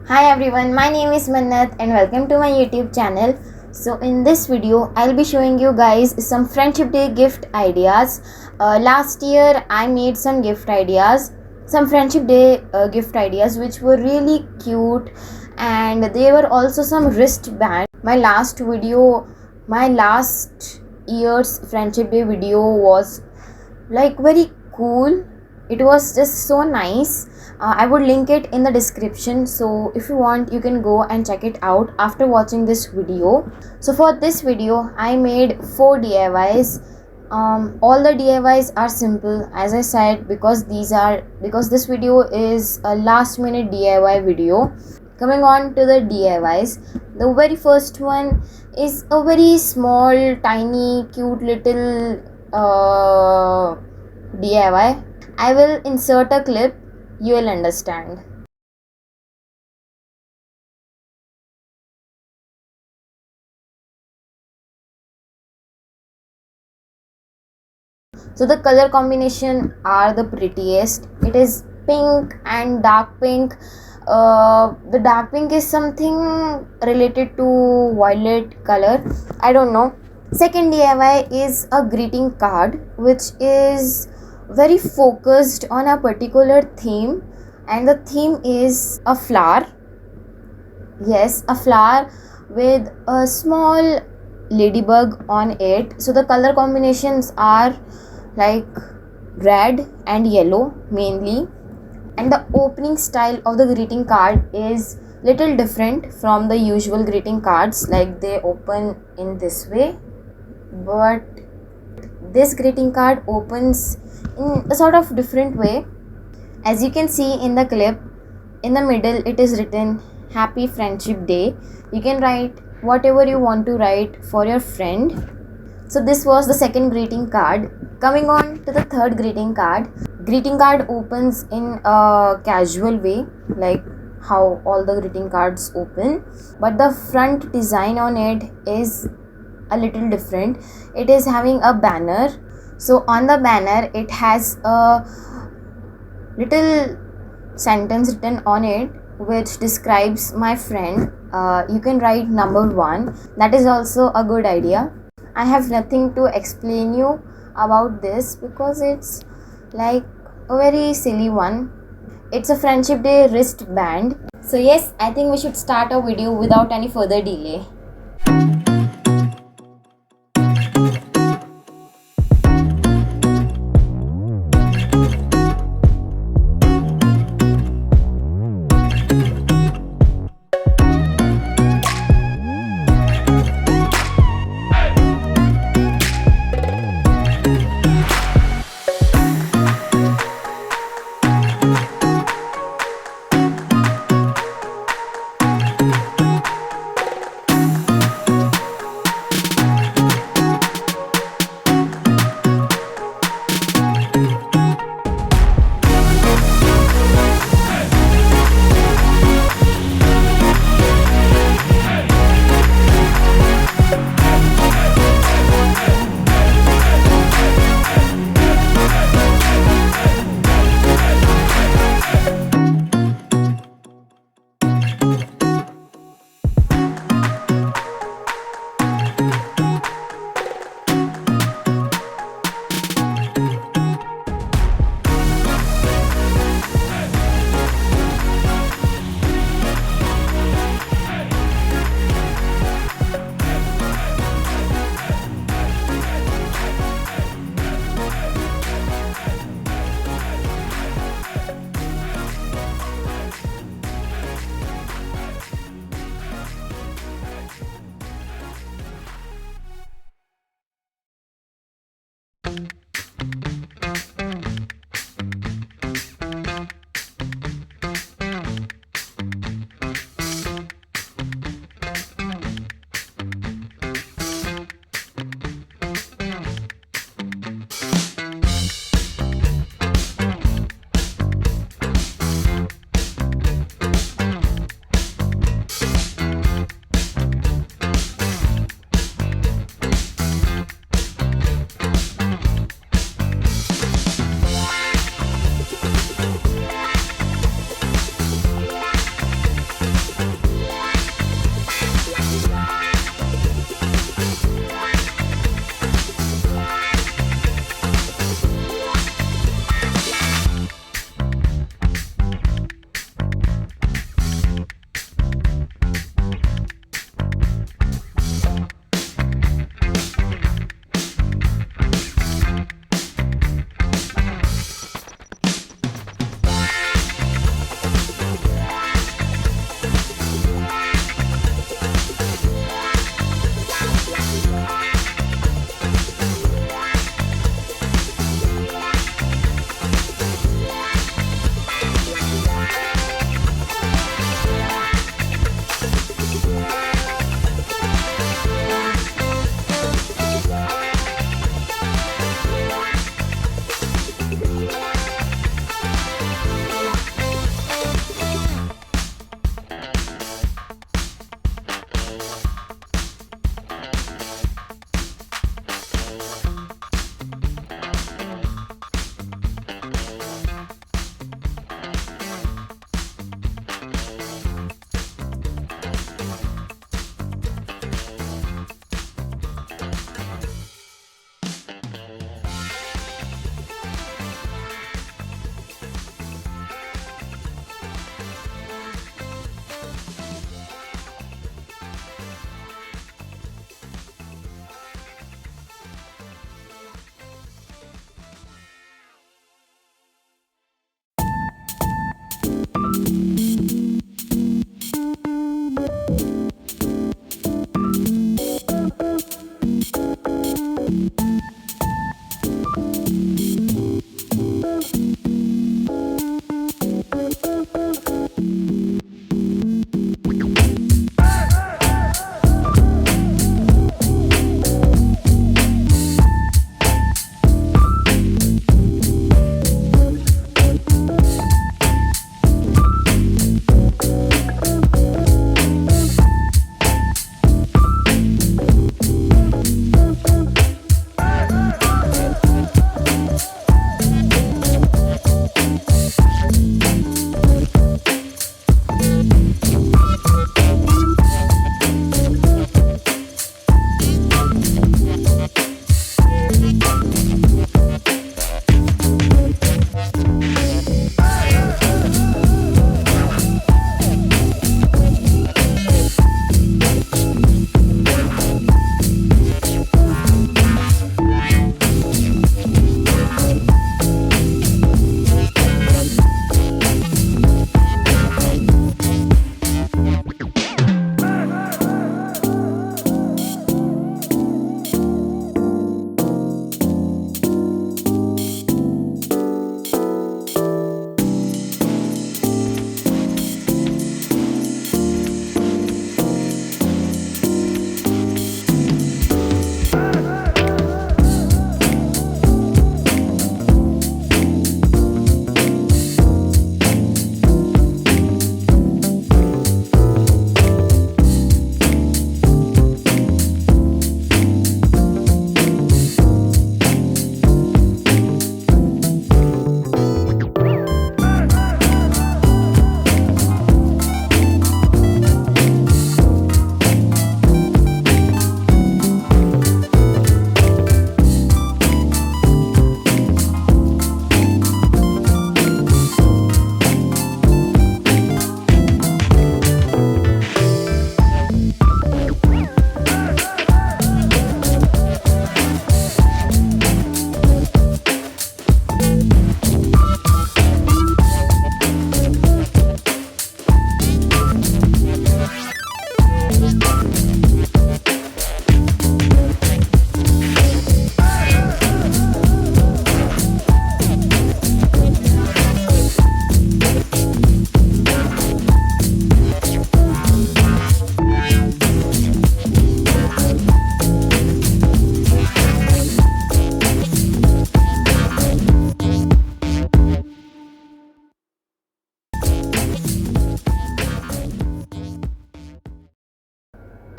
Hi everyone, my name is Mannat and welcome to my YouTube channel. So in this video, I'll be showing you guys some Friendship Day gift ideas. Last year, I made some gift ideas, some Friendship Day gift ideas which were really cute, and there were also some wristband. My last year's Friendship Day video was like very cool. It was just so nice. I would link it in the description, so if you want you can go and check it out after watching this video. So for this video I made 4 DIYs. All the DIYs are simple, as I said, because this video is a last minute DIY video. Coming on to the DIYs, the very first one is a very small, tiny, cute little DIY. I will insert a clip, you will understand. So the color combination are the prettiest. It is pink and dark pink. The dark pink is something related to violet color. I don't know. Second DIY is a greeting card which is very focused on a particular theme, and the theme is a flower. Yes, a flower with a small ladybug on it. So the color combinations are like red and yellow mainly, and the opening style of the greeting card is little different from the usual greeting cards, like they open in this way, but this greeting card opens in a sort of different way. As you can see in the clip, in the middle it is written Happy Friendship Day. You can write whatever you want to write for your friend. So this was the second greeting card. Coming on to the third greeting card. Greeting card opens in a casual way, like how all the greeting cards open, but the front design on it is a little different. It is having a banner. So on the banner it has a little sentence written on it which describes my friend. You can write number 1. That is also a good idea. I have nothing to explain you about this because it's like a very silly one. It's a Friendship Day wristband. So yes, I think we should start our video without any further delay.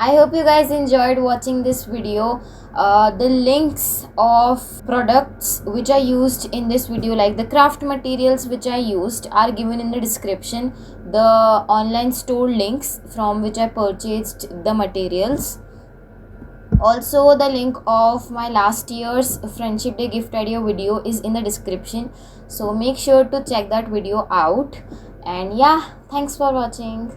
I hope you guys enjoyed watching this video. The links of products which I used in this video, like the craft materials which I used, are given in the description. The online store links from which I purchased the materials. Also, the link of my last year's friendship day gift idea video is in the description, so make sure to check that video out. And yeah, thanks for watching.